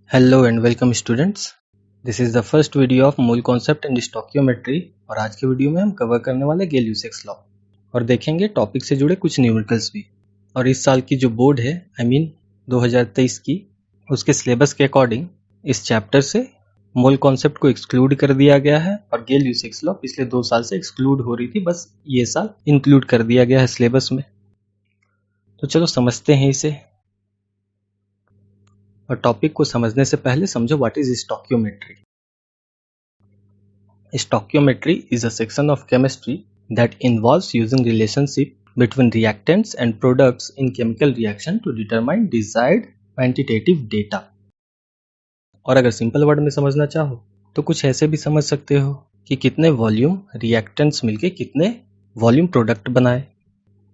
Hello and welcome students. This is the first video of मूल concept and stoichiometry और आज के video में हम कवर करने वाले गेल-यूसेक्स लॉ और देखेंगे टॉपिक से जुड़े कुछ न्यूमेरिकल्स भी। और इस साल की जो बोर्ड है 2023 की, उसके सिलेबस के अकॉर्डिंग इस चैप्टर से मूल कॉन्सेप्ट को एक्सक्लूड कर दिया गया है और गेल-यूसेक्स लॉ पिछले 2 साल से एक्सक्लूड हो रही थी, बस ये साल इंक्लूड कर दिया गया है सिलेबस में। तो चलो समझते हैं इसे। और टॉपिक को समझने से पहले समझो what is stoichiometry. Stoichiometry is a section of chemistry that involves using relationship between reactants and products in chemical reaction to determine desired quantitative data। और अगर सिंपल वर्ड में समझना चाहो तो कुछ ऐसे भी समझ सकते हो कि कितने वॉल्यूम रिएक्टेंट्स मिलके कितने वॉल्यूम प्रोडक्ट बनाए,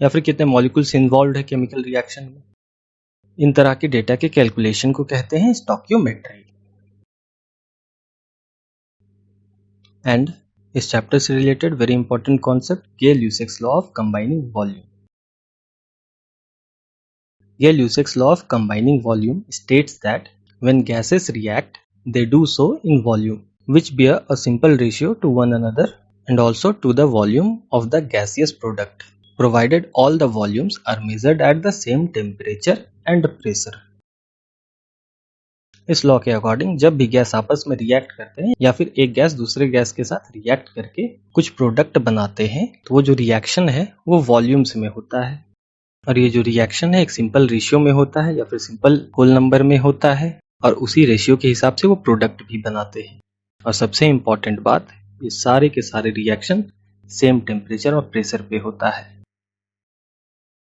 या फिर कितने मॉलिक्यूल्स इन्वॉल्व है केमिकल रिएक्शन में। इन तरह के डेटा के कैलकुलेशन को कहते हैं स्टोकियोमेट्री। एंड इस चैप्टर से related very important concept Gay-Lussac's law of combining volume. Gay-Lussac's law of combining volume states that when gases react, they do so in volume, which bear a simple ratio to one another and also to the volume of the gaseous product, provided all the volumes are measured at the same temperature and pressure। इस law के according जब भी gas आपस में react करते हैं या फिर एक गैस दूसरे गैस के साथ रिएक्ट करके कुछ प्रोडक्ट बनाते हैं, तो वो जो रिएक्शन है वो वॉल्यूम्स में होता है। और ये जो रिएक्शन है एक सिंपल रेशियो में होता है या फिर सिंपल होल नंबर में होता है, और उसी रेशियो के हिसाब से वो प्रोडक्ट भी बनाते हैं। और सबसे इम्पोर्टेंट बात, ये सारे के सारे रिएक्शन सेम टेम्परेचर और प्रेशर पे होता है।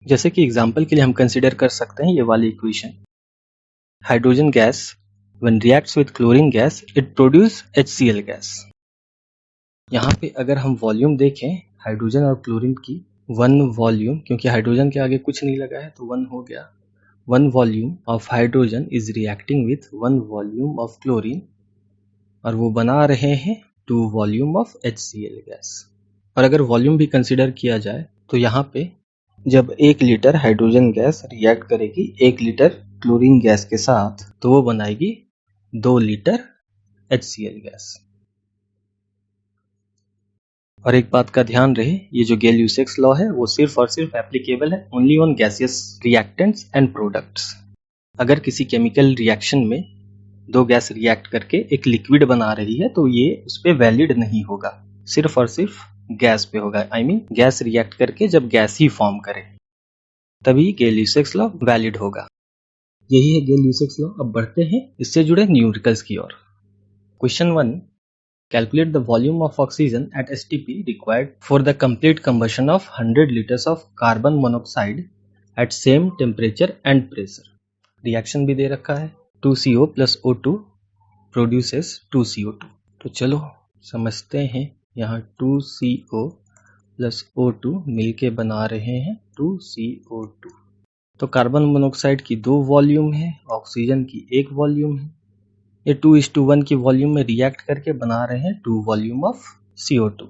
जैसे कि एग्जांपल के लिए हम कंसीडर कर सकते हैं ये वाली equation. Hydrogen gas when reacts with chlorine gas it produce HCl gas. यहाँ पे अगर हम वॉल्यूम देखें हाइड्रोजन और क्लोरीन की, 1 वॉल्यूम, क्योंकि हाइड्रोजन के आगे कुछ नहीं लगा है तो 1 हो गया। 1 volume of hydrogen is reacting with 1 volume of chlorine और वो बना रहे हैं 2 volume of HCl गैस। और अगर वॉल्यूम भी कंसिडर किया जाए तो यहाँ पे जब 1 लीटर हाइड्रोजन गैस रिएक्ट करेगी 1 लीटर क्लोरीन गैस के साथ, तो वो बनाएगी 2 लीटर HCl गैस। और एक बात का ध्यान रहे, ये जो गेल-यूसेक्स लॉ है वो सिर्फ और सिर्फ एप्लीकेबल है only on gaseous reactants and products. अगर किसी केमिकल रिएक्शन में 2 गैस रिएक्ट करके एक लिक्विड बना रही है तो ये उस पे वैलिड नहीं होगा, सिर्फ और सिर्फ गैस पे होगा। आई मीन गैस रिएक्ट करके जब गैस ही फॉर्म करे तभी गेल-यूसेक्स लॉ वैलिड होगा। यही है गेल-यूसेक्स लॉ। अब बढ़ते हैं इससे जुड़े न्यूमेरिकल्स की ओर। Question 1, calculate the volume of oxygen at STP required for the complete combustion of 100 liters of carbon monoxide at same temperature and pressure। Reaction भी दे रखा है, 2CO plus O2 produces 2CO2। तो चलो समझते हैं, यहाँ 2CO plus O2 मिलके बना रहे हैं 2CO2। तो कार्बन मोनोऑक्साइड की 2 वॉल्यूम है, ऑक्सीजन की 1 वॉल्यूम है। ये 2:1 की वॉल्यूम में रिएक्ट करके बना रहे हैं 2 वॉल्यूम ऑफ CO2।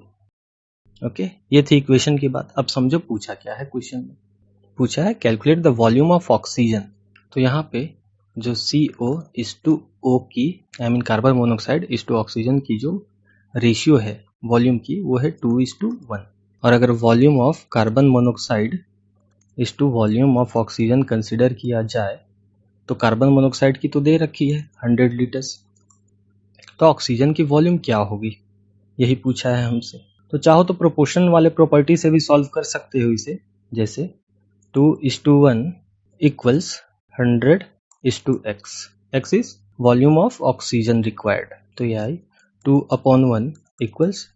ओके, ये थी इक्वेशन की बात। अब समझो पूछा क्या है क्वेश्चन में। पूछा है calculate the volume of oxygen. तो यहाँ पे जो CO:O की, I mean carbon monoxide is to oxygen की जो रेशियो है वॉल्यूम की, वो है 2:1। और अगर volume of carbon monoxide is to volume of oxygen consider किया जाए तो कार्बन मोनोऑक्साइड की तो दे रखी है 100 लीटर्स, तो ऑक्सीजन की वॉल्यूम क्या होगी यही पूछा है हमसे। तो चाहो तो प्रोपोर्शन वाले प्रॉपर्टी से भी सॉल्व कर सकते हो इसे, जैसे 2:1 equals 100:x। x is volume of oxygen required, तो ये आई 2/1 इक्वल्स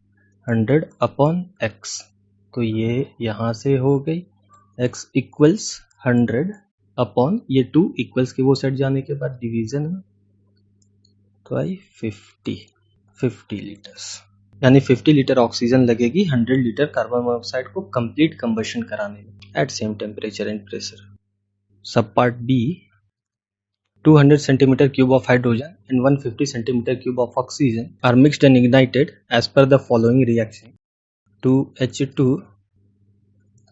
100/x। तो ये यहाँ से हो गई x इक्वल्स 100 अपॉन ये 2 इक्वल्स के वो सेट जाने के बाद डिवीजन में, तो आई 50 लीटर्स, यानी 50 लीटर ऑक्सीजन लगेगी 100 लीटर कार्बन मोनोऑक्साइड को कंप्लीट कंबशन कराने में at same temperature and pressure. Sub part B, 200 centimeter cube of hydrogen and 150 centimeter cube of oxygen are mixed and ignited as per the following reaction। 2H2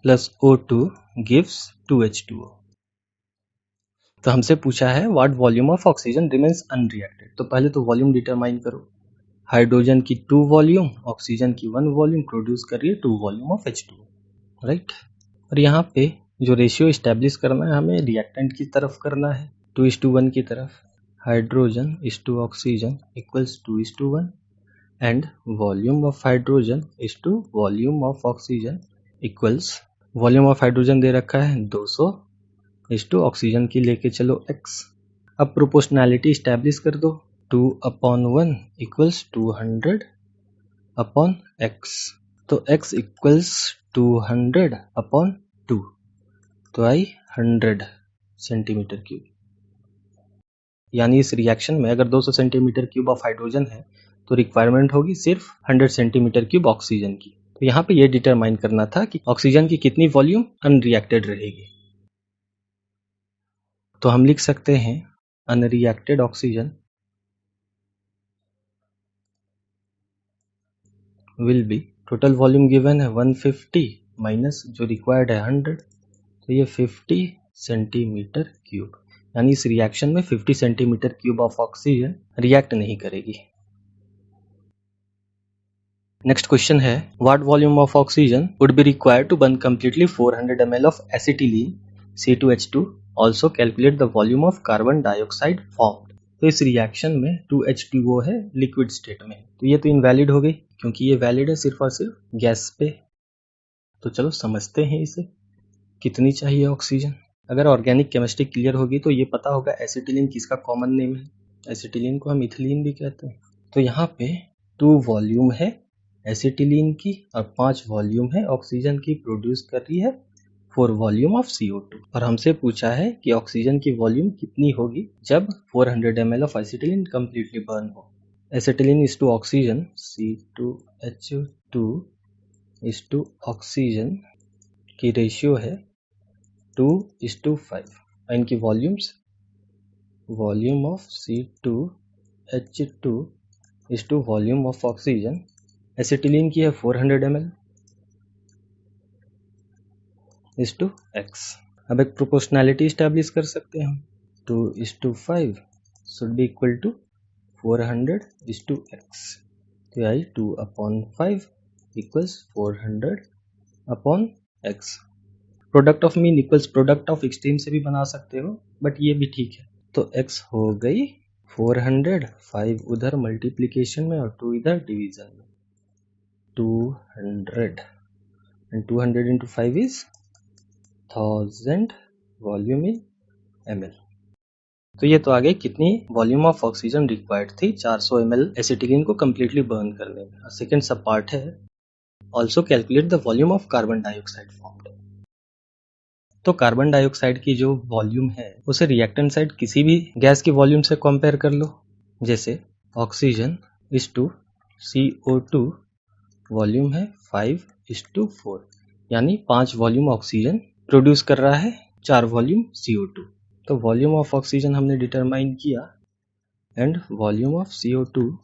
plus O2 gives 2H2O। तो हमसे पूछा है what volume of oxygen remains unreacted. तो पहले तो volume determine करो। Hydrogen की 2 volume, oxygen की 1 वॉल्यूम प्रोड्यूस कर रही है 2 वॉल्यूम ऑफ H2O, राइट। और यहाँ पे जो रेशियो इस्टेब्लिश करना है हमें रिएक्टेंट की तरफ करना है, 2:1 की तरफ। Hydrogen is to oxygen equals 2:1 and volume of hydrogen is to volume of oxygen equals, volume of hydrogen दे रखा है 200 इज टू ऑक्सीजन की लेके चलो x। अब प्रोपोर्शनैलिटी इस्टेब्लिश कर दो, 2/1 इक्वल्स 200 अपॉन x। तो x इक्वल्स 200 अपॉन 2, तो आई 100 सेंटीमीटर क्यूब। यानी इस रिएक्शन में अगर 200 सेंटीमीटर क्यूब ऑफ हाइड्रोजन है तो रिक्वायरमेंट होगी सिर्फ 100 सेंटीमीटर क्यूब ऑक्सीजन की। तो यहाँ पे ये डिटरमाइन करना था कि ऑक्सीजन की कितनी वॉल्यूम अनरिएक्टेड रहेगी। तो हम लिख सकते हैं unreacted oxygen will be, total volume given है 150 माइनस जो रिक्वायर्ड है 100, तो ये 50 सेंटीमीटर क्यूब। यानी इस रिएक्शन में 50 centimetre cube of oxygen react नहीं करेगी। नेक्स्ट क्वेश्चन है what volume of oxygen would be required to burn completely 400 ml of acetylene C2H2, also calculate the volume of carbon dioxide formed. तो इस reaction में 2H2O है liquid state में, तो ये तो इनवैलिड हो गई क्योंकि ये वैलिड है सिर्फ और सिर्फ गैस पे। तो चलो समझते हैं इसे, कितनी चाहिए ऑक्सीजन। अगर ऑर्गेनिक केमिस्ट्री क्लियर होगी तो ये पता होगा एसिटिलीन किसका कॉमन नेम है। एसिटिलीन को हम इथिलीन भी कहते हैं। तो यहाँ पे 2 वॉल्यूम है एसिटिलीन की और 5 वॉल्यूम है ऑक्सीजन की, प्रोड्यूस कर रही है 4 वॉल्यूम ऑफ CO2। और हमसे पूछा है कि ऑक्सीजन की वॉल्यूम कितनी होगी जब 400 ml of acetylene completely burn हो। Acetylene is to oxygen C2H2 is to oxygen की रेशियो है 2:5। इनकी volumes, volume of C2H2 is to volume of oxygen, acetylene की है 400 ml इज टू x। अब एक प्रोपोर्शनैलिटी स्टैब्लिश कर सकते हैं हम, 2:5 should be equal to 400 is to x। तो I 2/5 equals 400 upon x। Product of mean equals product of extreme से भी बना सकते हो, बट ये भी ठीक है। तो x हो गई 400, 5 उधर मल्टीप्लीकेशन में और 2 इधर डिवीजन में, 200 and 200 into 5 is 1000 volume in ml। तो ये तो आ गई कितनी वॉल्यूम ऑफ ऑक्सीजन रिक्वायर्ड थी 400 ml एसिटिलीन को कंप्लीटली बर्न करने में। सेकेंड सब पार्ट है also calculate the volume of carbon dioxide formed. तो कार्बन डाइऑक्साइड की जो वॉल्यूम है उसे रिएक्टेंट साइड किसी भी गैस की वॉल्यूम से कंपेयर कर लो। जैसे oxygen is to CO2 volume है 5:4, यानी 5 वॉल्यूम ऑक्सीजन प्रोड्यूस कर रहा है 4 वॉल्यूम CO2। तो वॉल्यूम ऑफ ऑक्सीजन हमने डिटरमाइन किया and volume of CO2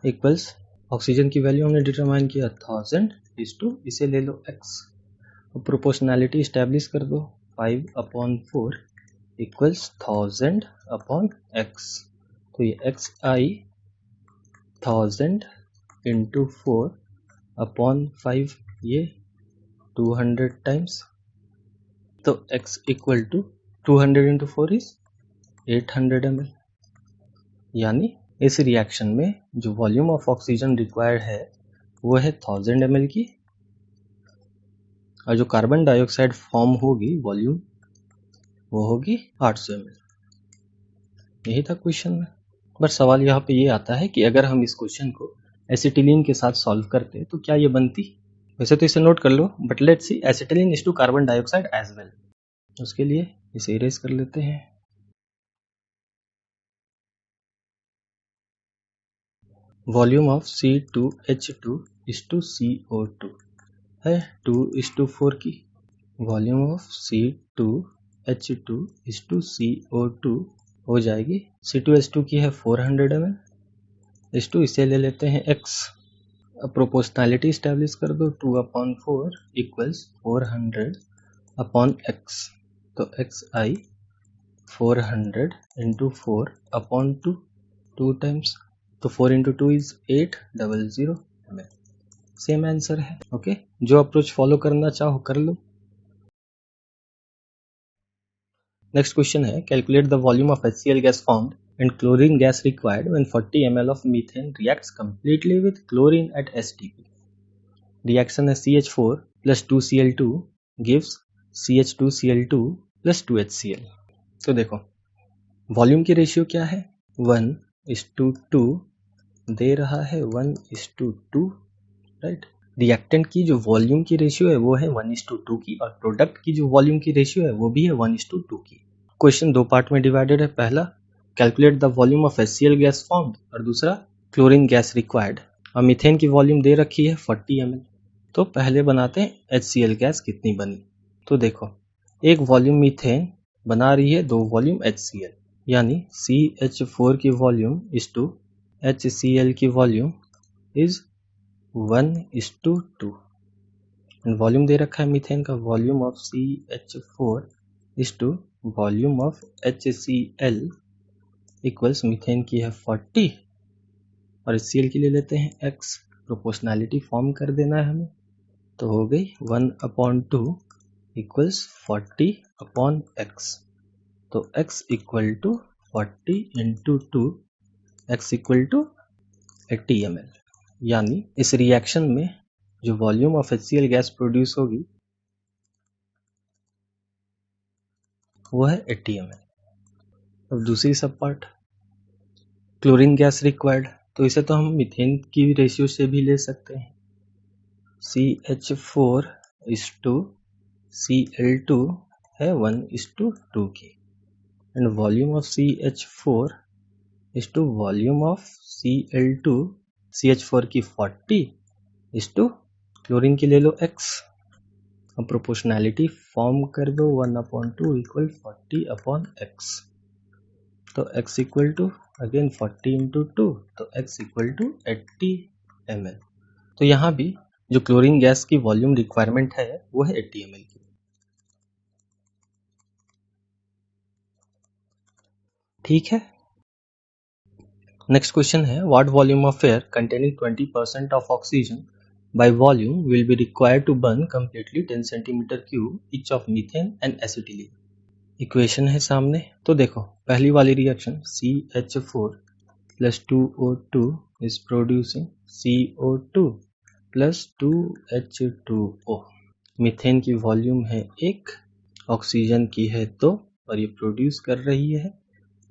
equals, oxygen की वैल्यू हमने डिटरमाइन किया 1000, इसे ले लो x। प्रोपोर्शनैलिटी इस्टेब्लिश कर दो, 5/4 इक्वल्स 1000 अपॉन x। तो ये x आई 1000 इंटू 4 अपॉन 5, ये 200 टाइम्स। तो x equal to 200 into 4 is 800 ml। यानी इस रिएक्शन में जो वॉल्यूम ऑफ ऑक्सीजन रिक्वायर्ड है वो है 1000 ml की, और जो कार्बन डाइऑक्साइड फॉर्म होगी वॉल्यूम वो होगी 800 ml। यही था क्वेश्चन में। बट सवाल यहाँ पे ये आता है कि अगर हम इस क्वेश्चन को एसिटिलीन के साथ सॉल्व करते तो क्या ये बनती। वैसे तो इसे नोट कर लो, but let's see acetylene is to carbon dioxide as well. उसके लिए इसे इरेज कर लेते हैं। Volume of C2H2 is to CO2 है 2:4 की। Volume of C2H2 is to CO2 हो जाएगी, C2H2 की है 400 ml इस टू, इसे ले लेते हैं x। अब प्रोपोर्शनैलिटी स्टैब्लिश कर दो, 2/4 इक्वल्स 400 अपॉन x। तो xi 400 into 4 upon 2 times, तो 4 into 2 is 800 ml। Same answer है। ओके, जो अप्रोच फॉलो करना चाहो कर लो। नेक्स्ट क्वेश्चन है, calculate the volume of HCl gas formed and chlorine gas required when 40 ml of methane reacts completely with chlorine at STP. Reaction है CH4 plus 2Cl2 gives CH2Cl2 plus 2HCl। तो देखो volume की ratio क्या है, 1:2 दे रहा है 1:2, right. Reactant की जो वॉल्यूम की रेशियो है वो है 1:2 की, और प्रोडक्ट की जो वॉल्यूम की रेशियो है वो भी है 1:2 की। क्वेश्चन दो पार्ट में डिवाइडेड है, पहला calculate the volume of HCl gas formed और दूसरा क्लोरीन गैस रिक्वायर्ड। और मीथेन की वॉल्यूम दे रखी है 40 ml। तो पहले बनाते हैं HCl गैस कितनी बनी। तो देखो एक वॉल्यूम मीथेन बना रही है 2 वॉल्यूम HCl, यानी CH4 की वॉल्यूम इज टू HCl की वॉल्यूम इज 1:2। वॉल्यूम दे रखा है मीथेन का, volume of CH4 is to volume of HCl equals methane की है 40 और HCl की ले लेते हैं x। प्रोपोर्शनैलिटी फॉर्म कर देना है हमें, तो हो गई 1/2 इक्वल्स 40/x। तो x equal to 40 into 2, x equal to 80 ml। यानी इस रिएक्शन में जो volume of HCl gas produce होगी वो है 80 ml। अब दूसरी सब पार्ट क्लोरीन गैस रिक्वायर्ड, तो इसे तो हम मीथेन की रेशियो से भी ले सकते हैं। CH4 इज टू Cl2 है 1:2 की, and volume of CH4 is to volume of Cl2, CH4 की 40 इज टू क्लोरीन की ले लो x। अब प्रोपोर्शनैलिटी फॉर्म कर दो, 1/2 इक्वल 40/x। तो x equal to again 40 into 2, तो x इक्वल टू 80 ml। तो यहाँ भी जो क्लोरीन गैस की वॉल्यूम रिक्वायरमेंट है वो है 80 ml की। ठीक है। नेक्स्ट क्वेश्चन है, what volume of air containing 20% of oxygen by volume will be required to burn completely 10 cm³ each of methane and acetylene। Equation है सामने, तो देखो पहली वाली reaction CH4 plus 2O2 is producing CO2 plus 2H2O। Methane की volume है 1, oxygen की है 2, और ये प्रोड्यूस कर रही है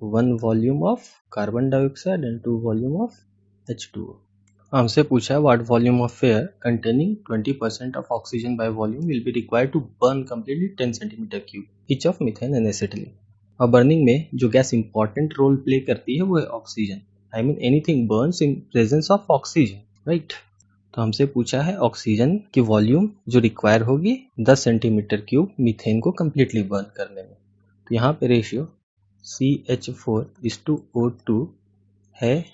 1 volume of carbon dioxide and 2 volume of H2O। हमसे पूछा है what volume of air containing 20% of oxygen by volume will be required to burn completely 10 cm³ each of methane and acetylene. और बर्निंग में जो gas important role play करती है वो है oxygen. I mean anything Burns in presence of oxygen, right. तो हमसे पूछा है ऑक्सीजन की वॉल्यूम जो रिक्वायर होगी 10 cm³ मीथेन को कंप्लीटली बर्न करने में। तो यहाँ पे रेशियो CH4:O2 है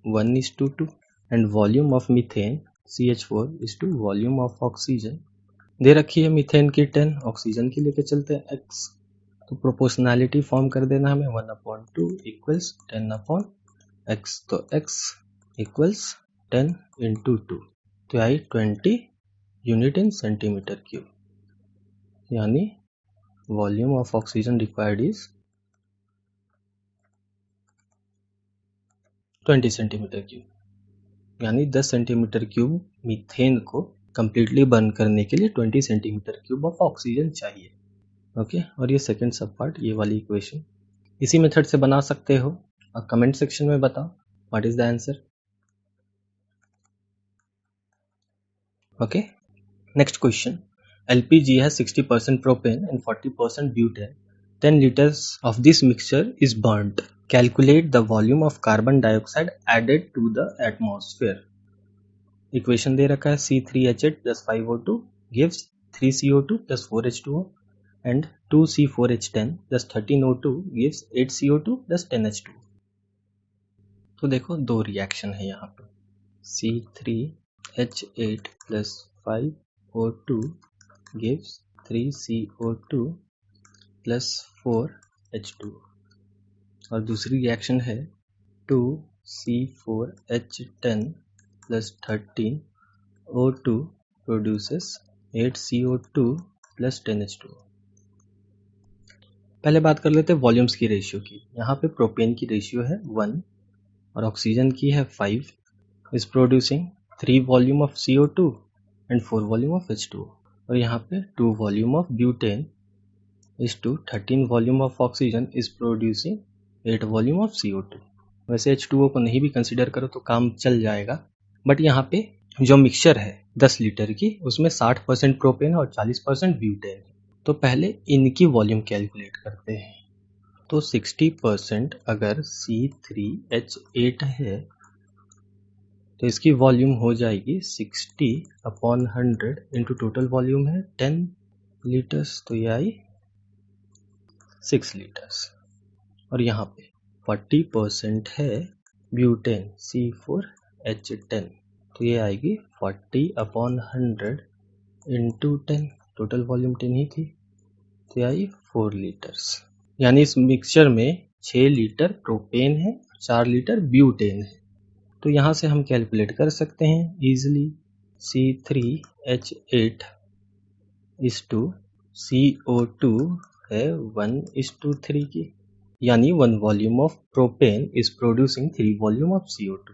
1:2, and volume of methane CH4 volume of oxygen दे रखी है मीथेन की 10, ऑक्सीजन की लेके चलते हैं x। तो प्रोपोर्शनैलिटी फॉर्म कर देना हमें 1/2 इक्वल्स 10/x। तो x इक्वल्स 10 इंटू 2, तो आई 20 यूनिट इन cm³, यानी volume of oxygen required is 20 cm³, यानी 10 cm³ मीथेन को कंप्लीटली बर्न करने के लिए 20 cm³ ऑफ ऑक्सीजन चाहिए। ओके, और ये सेकंड सब पार्ट, ये वाली इक्वेशन इसी मेथड से बना सकते हो, और कमेंट सेक्शन में बताओ what is the answer. Okay, next question, LPG has 60% propane and 40% butane, 10 liters of this mixture is burnt, calculate the volume of carbon dioxide added to the atmosphere। Equation दे रखा है C3H8 plus 5O2 gives 3CO2 plus 4H2O and 2C4H10 plus 13O2 gives 8CO2 plus 10H2O। तो देखो दो reaction है यहाँ पे, C3H8 plus 5O2 gives 3CO2 plus 4H2 और दूसरी रिएक्शन है 2C4H10 plus 13O2 produces 8CO2 plus 10H2। पहले बात कर लेते हैं वॉल्यूम्स की रेशियो की। यहाँ पे प्रोपेन की रेशियो है 1 और ऑक्सीजन की है 5, is producing 3 volume of CO2 and 4 volume of H2। और यहाँ पे 2 volume of butane is to 13 volume of oxygen is producing 8 volume of CO2। वैसे H2O को नहीं भी कंसिडर करो तो काम चल जाएगा, बट यहाँ पे जो मिक्सचर है 10 लीटर की उसमें 60% प्रोपेन और 40% ब्यूटेन। तो पहले इनकी वॉल्यूम कैलकुलेट करते हैं। तो 60% अगर C3H8 है तो इसकी वॉल्यूम हो जाएगी 60/100 इंटू टोटल वॉल्यूम है 10 लीटर्स, तो ये आई 6 लीटर्स। और यहाँ पे 40% है ब्यूटेन C4H10, तो ये आएगी 40/100 इंटू 10, टोटल वॉल्यूम 10 ही थी, तो ये आई 4 लीटर्स। यानी इस मिक्सचर में 6 लीटर प्रोपेन है, 4 लीटर ब्यूटेन है। तो यहाँ से हम कैलकुलेट कर सकते हैं easily. C3H8 is to CO2 है 1:3 की, यानी 1 volume of propane is producing 3 volume of CO2।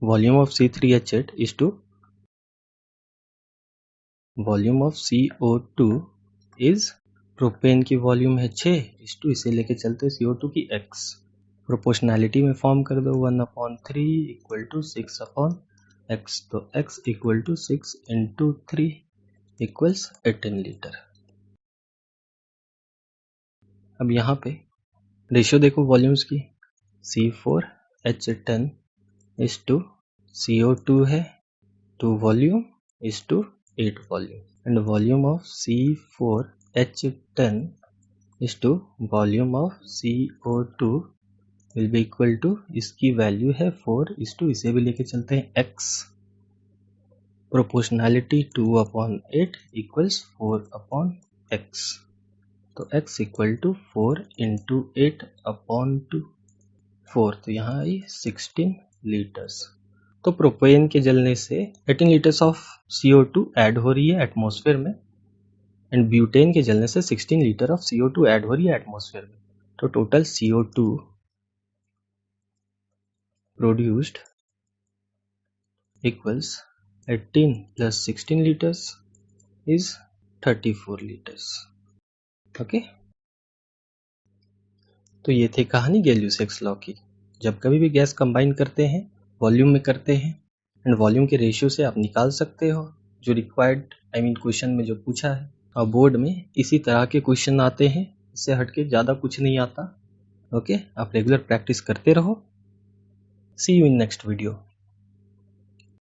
Volume of C3H8 is to volume of CO2 is, propane की वॉल्यूम है 6 इस टू, इसे लेके चलते CO2 की x, प्रोपोर्शनैलिटी में फॉर्म कर दो 1/3 इक्वल टू 6/x, तो x equal to 6 into 3 equals 18 litre. अब यहाँ पे रेशियो देखो वॉल्यूम्स की, C4H10 इज टू CO2 है 2 volume is to 8 volume, and volume of C4H10 is to volume of CO2 will be equal to, इसकी value है 4 इस टू, इसे भी लेके चलते हैं x, प्रोपोर्शनैलिटी 2/8 इक्वल्स 4/x, तो x इक्वल टू 4 इंटू 8/2 4, तो यहाँ आई 16 लीटर्स। तो प्रोपेन के जलने से 18 लीटर्स ऑफ CO2 ऐड हो रही है एटमॉस्फेयर में, एंड ब्यूटेन के जलने से 16 लीटर ऑफ CO2 ऐड हो रही है एटमॉस्फेयर में। तो total CO2 produced equals 18 plus 16 litres is 34 litres. Okay, तो ये थी कहानी गैलियो-सेक्स लॉ की। जब कभी भी गैस कंबाइन करते हैं वॉल्यूम में करते हैं, एंड वॉल्यूम के रेशियो से आप निकाल सकते हो जो रिक्वायर्ड क्वेश्चन में जो पूछा है, और बोर्ड में इसी तरह के क्वेश्चन आते हैं, इससे हटके ज़्यादा कुछ नहीं आता। ओके, आप रेगुलर प्रैक्टिस करते रहो। सी यू इन नेक्स्ट वीडियो।